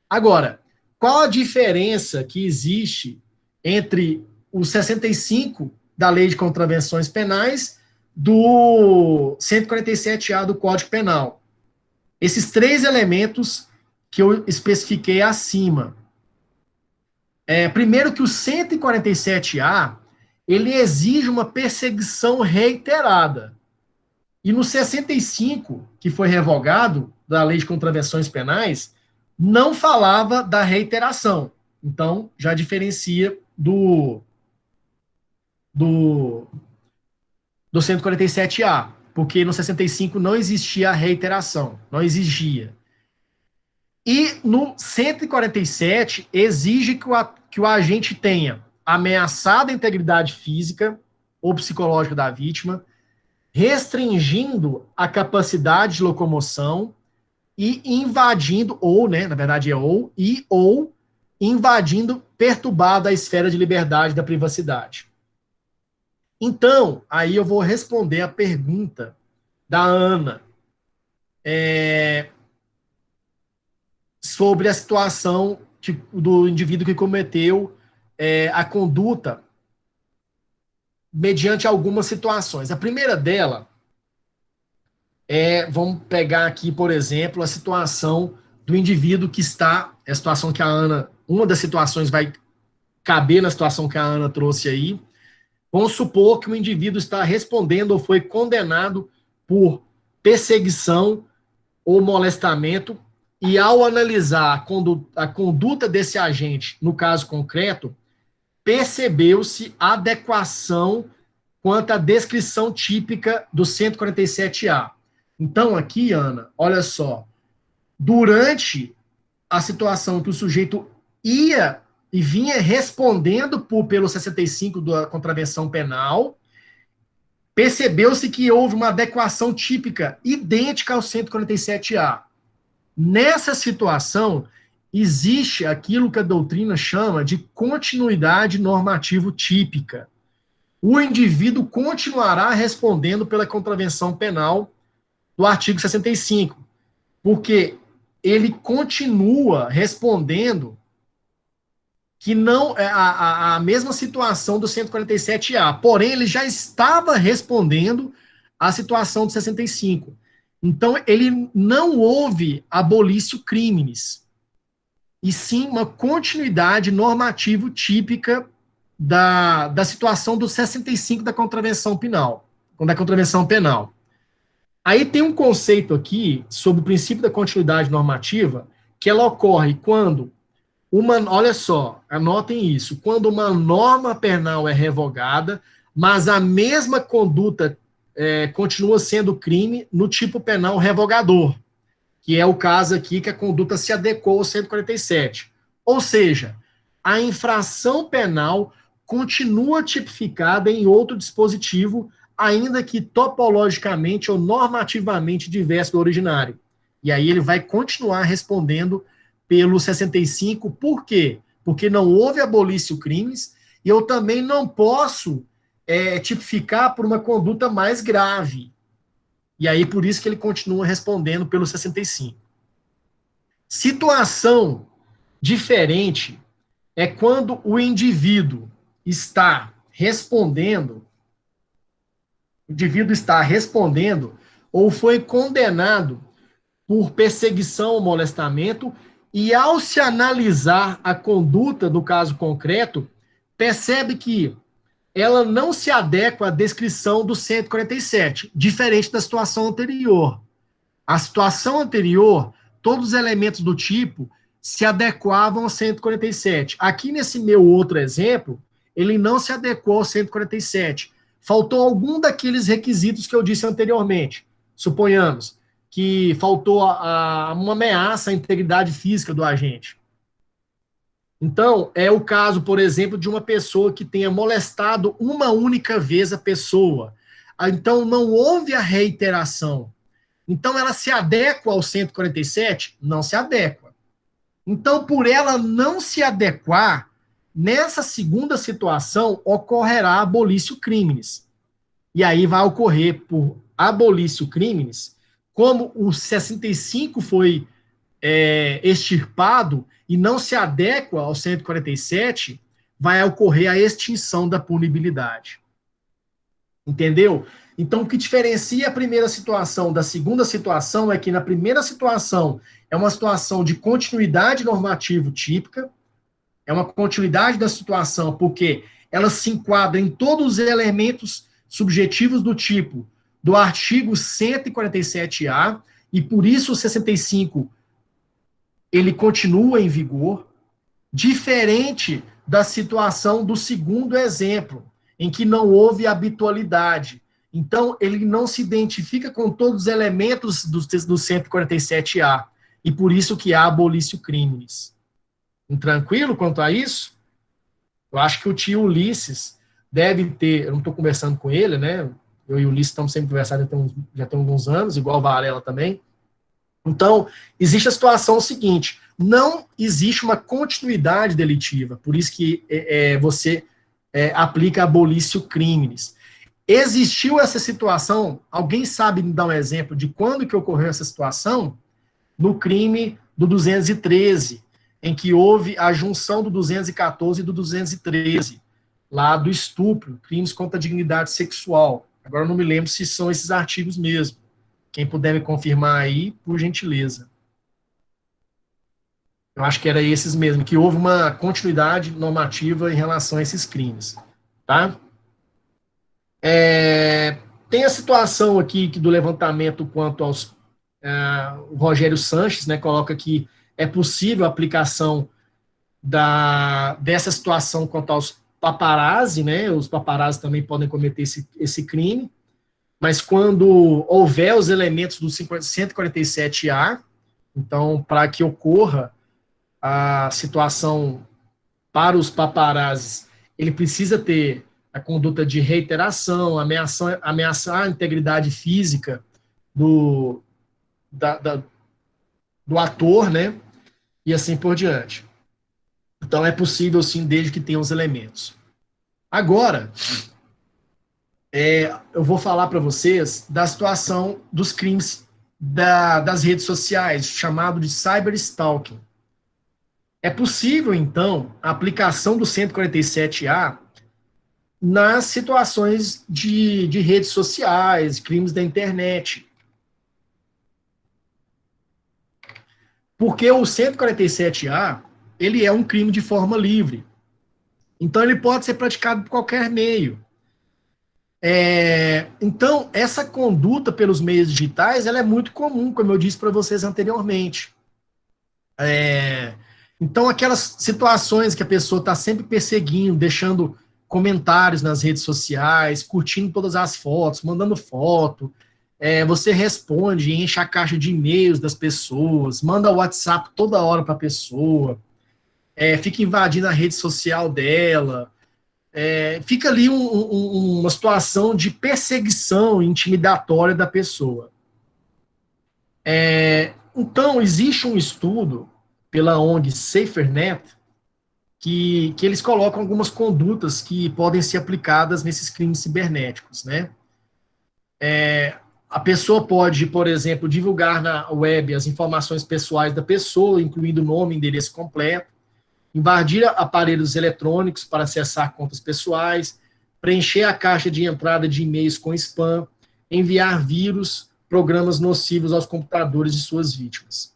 Speaker 1: Agora, qual a diferença que existe entre o 65 da Lei de Contravenções Penais do 147A do Código Penal? Esses três elementos que eu especifiquei acima. Primeiro que o 147A, ele exige uma perseguição reiterada. E no 65, que foi revogado, da Lei de Contravenções Penais, não falava da reiteração. Então, já diferencia do 147A, porque no 65 não existia a reiteração, não exigia. E no 147, exige que o agente tenha ameaçado a integridade física ou psicológica da vítima, restringindo a capacidade de locomoção e invadindo, ou, né, na verdade é ou invadindo, perturbado a esfera de liberdade da privacidade. Então, aí eu vou responder a pergunta da Ana sobre a situação do indivíduo que cometeu a conduta mediante algumas situações. A primeira dela vamos pegar aqui, por exemplo, a situação do indivíduo que está, a situação que a Ana, uma das situações vai caber na situação que a Ana trouxe aí. Vamos supor que o indivíduo está respondendo ou foi condenado por perseguição ou molestamento, e ao analisar a conduta desse agente, no caso concreto, percebeu-se adequação quanto à descrição típica do 147A. Então, aqui, Ana, olha só, durante a situação que o sujeito ia e vinha respondendo pelo 65 da contravenção penal, percebeu-se que houve uma adequação típica idêntica ao 147A. Nessa situação, existe aquilo que a doutrina chama de continuidade normativo típica. O indivíduo continuará respondendo pela contravenção penal do artigo 65, porque ele continua respondendo que não é a mesma situação do 147A, porém ele já estava respondendo à situação do 65. Então, ele não houve abolício criminis, e sim uma continuidade normativo típica da situação do 65 da contravenção penal. Aí tem um conceito aqui sobre o princípio da continuidade normativa, que ela ocorre quando olha só, anotem isso, quando uma norma penal é revogada, mas a mesma conduta continua sendo crime no tipo penal revogador, que é o caso aqui que a conduta se adequou ao 147. Ou seja, a infração penal continua tipificada em outro dispositivo, ainda que topologicamente ou normativamente diverso do originário. E aí ele vai continuar respondendo pelo 65, por quê? Porque não houve abolício crimes, e eu também não posso tipificar por uma conduta mais grave. E aí, por isso que ele continua respondendo pelo 65. Situação diferente é quando o indivíduo está respondendo ou foi condenado por perseguição ou molestamento, e ao se analisar a conduta do caso concreto, percebe que ela não se adequa à descrição do 147, diferente da situação anterior. A situação anterior, todos os elementos do tipo se adequavam ao 147. Aqui nesse meu outro exemplo, ele não se adequou ao 147. Faltou algum daqueles requisitos que eu disse anteriormente. Suponhamos que faltou uma ameaça à integridade física do agente. Então, é o caso, por exemplo, de uma pessoa que tenha molestado uma única vez a pessoa. Então, não houve a reiteração. Então, ela se adequa ao 147? Não se adequa. Então, por ela não se adequar, nessa segunda situação, ocorrerá abolício criminis. E aí vai ocorrer por abolício criminis, como o 65 foi extirpado e não se adequa ao 147, vai ocorrer a extinção da punibilidade. Entendeu? Então, o que diferencia a primeira situação da segunda situação é que na primeira situação é uma situação de continuidade normativo típica, é uma continuidade da situação porque ela se enquadra em todos os elementos subjetivos do tipo do artigo 147-A, e por isso o 65 ele continua em vigor, diferente da situação do segundo exemplo, em que não houve habitualidade. Então, ele não se identifica com todos os elementos do 147-A, e por isso que há abolício criminis. Tranquilo quanto a isso? Eu acho que o tio Ulisses deve ter, eu não estou conversando com ele, né? Eu e o Ulisses estamos sempre conversando já tem alguns anos, igual o Varela também. Então, existe a situação seguinte, não existe uma continuidade delitiva, por isso que você aplica abolício criminis. Existiu essa situação, alguém sabe me dar um exemplo de quando que ocorreu essa situação? No crime do 213, em que houve a junção do 214 e do 213, lá do estupro, crimes contra a dignidade sexual. Agora eu não me lembro se são esses artigos mesmo. Quem puder me confirmar aí, por gentileza. Eu acho que era esses mesmo, que houve uma continuidade normativa em relação a esses crimes. Tá? Tem a situação aqui do levantamento quanto aos... o Rogério Sanches, né, coloca que é possível a aplicação dessa situação quanto aos paparazzi, né? Os paparazzi também podem cometer esse crime, mas quando houver os elementos do 147-A, então, para que ocorra a situação para os paparazzis, ele precisa ter a conduta de reiteração, ameaçar a integridade física do ator, né? E assim por diante. Então, é possível, sim, desde que tenha os elementos. Agora, eu vou falar para vocês da situação dos crimes das redes sociais, chamado de cyberstalking. É possível, então, a aplicação do 147-A nas situações de redes sociais, crimes da internet. Porque o 147-A, ele é um crime de forma livre. Então, ele pode ser praticado por qualquer meio. Então, essa conduta pelos meios digitais, ela é muito comum, como eu disse para vocês anteriormente. Então, aquelas situações que a pessoa está sempre perseguindo, deixando comentários nas redes sociais, curtindo todas as fotos, mandando foto, você responde, enche a caixa de e-mails das pessoas, manda WhatsApp toda hora para a pessoa, fica invadindo a rede social dela, fica ali uma situação de perseguição intimidatória da pessoa. Então, existe um estudo pela ONG SaferNet que eles colocam algumas condutas que podem ser aplicadas nesses crimes cibernéticos, né? A pessoa pode, por exemplo, divulgar na web as informações pessoais da pessoa, incluindo nome e endereço completo, invadir aparelhos eletrônicos para acessar contas pessoais, preencher a caixa de entrada de e-mails com spam, enviar vírus, programas nocivos aos computadores de suas vítimas.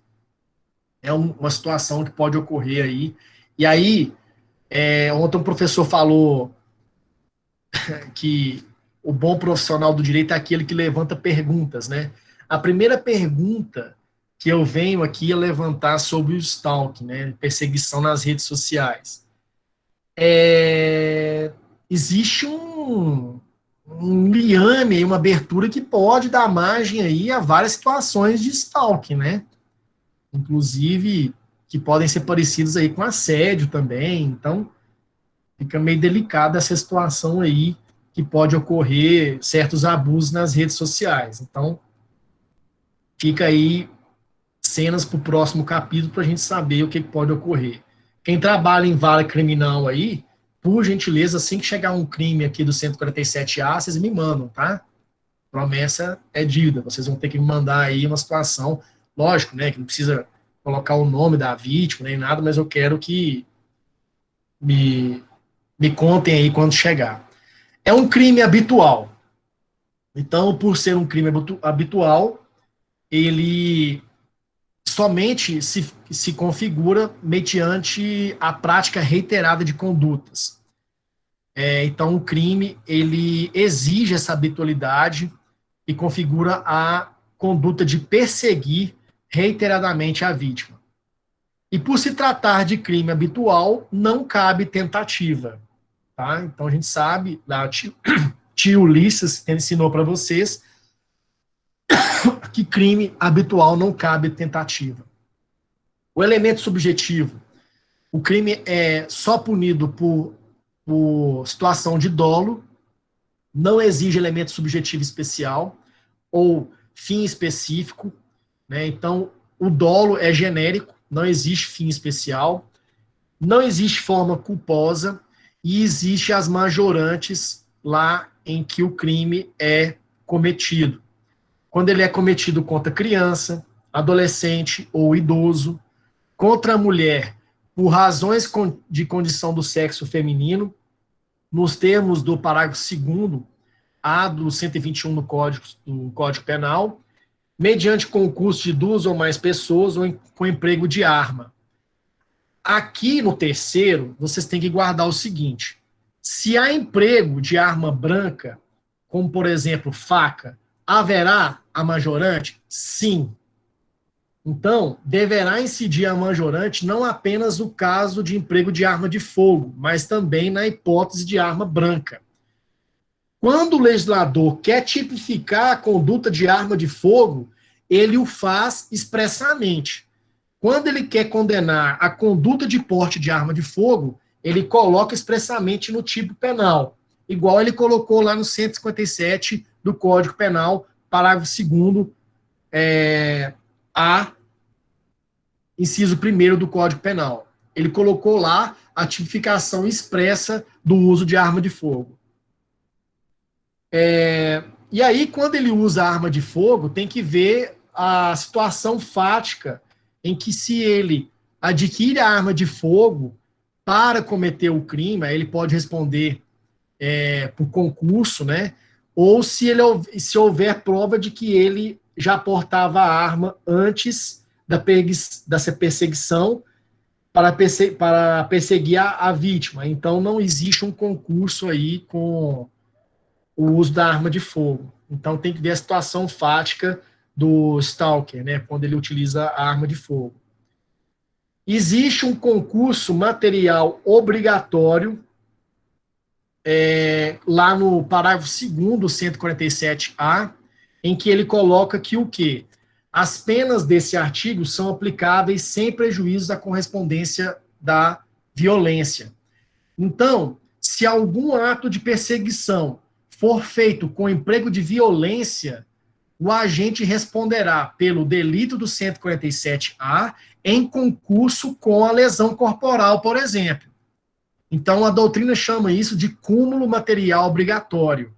Speaker 1: É uma situação que pode ocorrer aí. E aí, ontem um professor falou que o bom profissional do direito é aquele que levanta perguntas, né? A primeira pergunta que eu venho aqui a levantar sobre o stalking, né? Perseguição nas redes sociais. existe um liame, uma abertura que pode dar margem aí a várias situações de stalking, né? Inclusive, que podem ser parecidos aí com assédio também. Então, fica meio delicada essa situação aí, que pode ocorrer certos abusos nas redes sociais. Então, fica aí cenas para o próximo capítulo para a gente saber o que pode ocorrer. Quem trabalha em vara criminal aí, por gentileza, assim que chegar um crime aqui do 147A, vocês me mandam, tá? Promessa é dívida. Vocês vão ter que me mandar aí uma situação, lógico, né, que não precisa colocar o nome da vítima nem nada, mas eu quero que me, me contem aí quando chegar. É um crime habitual. Então, por ser um crime habitual, ele somente se configura mediante a prática reiterada de condutas. Então, o crime, ele exige essa habitualidade e configura a conduta de perseguir reiteradamente a vítima. E por se tratar de crime habitual, não cabe tentativa. Tá? Então, a gente sabe, lá, tio Ulisses ensinou para vocês que crime habitual não cabe tentativa. O elemento subjetivo. O crime é só punido por situação de dolo, não exige elemento subjetivo especial ou fim específico, né? Então, o dolo é genérico, não existe fim especial, não existe forma culposa e existe as majorantes lá em que o crime é cometido. Quando ele é cometido contra criança, adolescente ou idoso, contra a mulher por razões de condição do sexo feminino, nos termos do parágrafo 2º A do 121 do Código Penal, mediante concurso de 2 ou mais pessoas ou com emprego de arma. Aqui no terceiro, vocês têm que guardar o seguinte: se há emprego de arma branca, como por exemplo faca, haverá a majorante? Sim. Então, deverá incidir a majorante não apenas no caso de emprego de arma de fogo, mas também na hipótese de arma branca. Quando o legislador quer tipificar a conduta de arma de fogo, ele o faz expressamente. Quando ele quer condenar a conduta de porte de arma de fogo, ele coloca expressamente no tipo penal, igual ele colocou lá no 157 do Código Penal, parágrafo 2º, A, inciso 1º do Código Penal. Ele colocou lá a tipificação expressa do uso de arma de fogo. E aí, quando ele usa arma de fogo, tem que ver a situação fática em que, se ele adquire a arma de fogo para cometer o crime, aí ele pode responder por concurso, né? Ou se houver prova de que ele já portava a arma antes dessa perseguição para perseguir a vítima. Então, não existe um concurso aí com o uso da arma de fogo. Então, tem que ver a situação fática do stalker, né, quando ele utiliza a arma de fogo. Existe um concurso material obrigatório, lá no parágrafo 2º do 147A, em que ele coloca que o quê? As penas desse artigo são aplicáveis sem prejuízo da correspondência da violência. Então, se algum ato de perseguição for feito com emprego de violência, o agente responderá pelo delito do 147A em concurso com a lesão corporal, por exemplo. Então, a doutrina chama isso de cúmulo material obrigatório.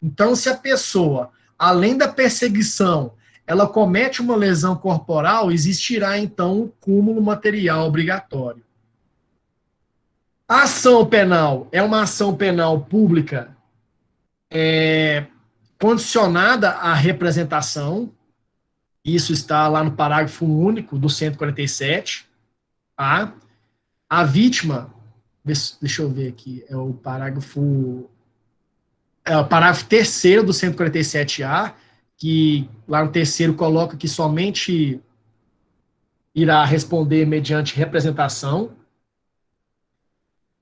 Speaker 1: Então, se a pessoa, além da perseguição, ela comete uma lesão corporal, existirá, então, um cúmulo material obrigatório. A ação penal é uma ação penal pública condicionada à representação. Isso está lá no parágrafo único do 147. A vítima, deixa eu ver aqui, é o parágrafo 3º do 147A, que lá no terceiro coloca que somente irá responder mediante representação.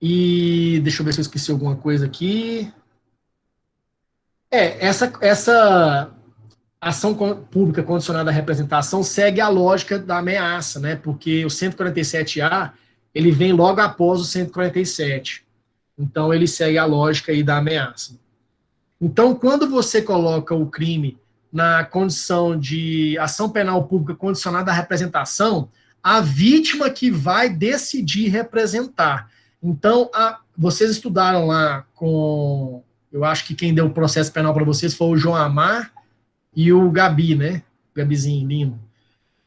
Speaker 1: E deixa eu ver se eu esqueci alguma coisa aqui. Essa ação pública condicionada à representação segue a lógica da ameaça, né? Porque o 147A, ele vem logo após o 147. Então, ele segue a lógica aí da ameaça. Então, quando você coloca o crime na condição de ação penal pública condicionada à representação, a vítima que vai decidir representar. Então, vocês estudaram lá com... Eu acho que quem deu o processo penal para vocês foi o João Amar e o Gabi, né? Gabizinho lindo.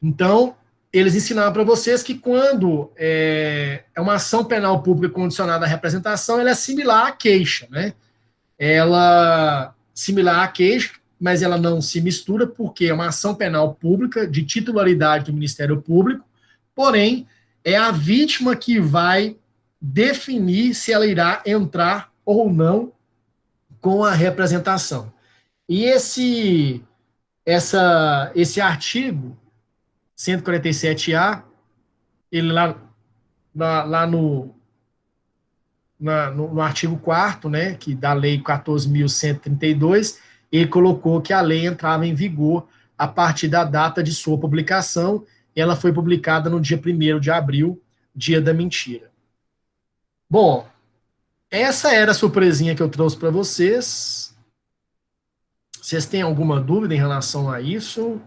Speaker 1: Então, eles ensinaram para vocês que quando é uma ação penal pública condicionada à representação, ela é similar à queixa, né? Ela similar à queixa, mas ela não se mistura porque é uma ação penal pública de titularidade do Ministério Público, porém, é a vítima que vai definir se ela irá entrar ou não com a representação. E esse artigo 147A, ele lá no artigo 4º, né, que da lei 14.132, ele colocou que a lei entrava em vigor a partir da data de sua publicação, e ela foi publicada no dia 1º de abril, dia da mentira. Bom, essa era a surpresinha que eu trouxe para vocês. Vocês têm alguma dúvida em relação a isso?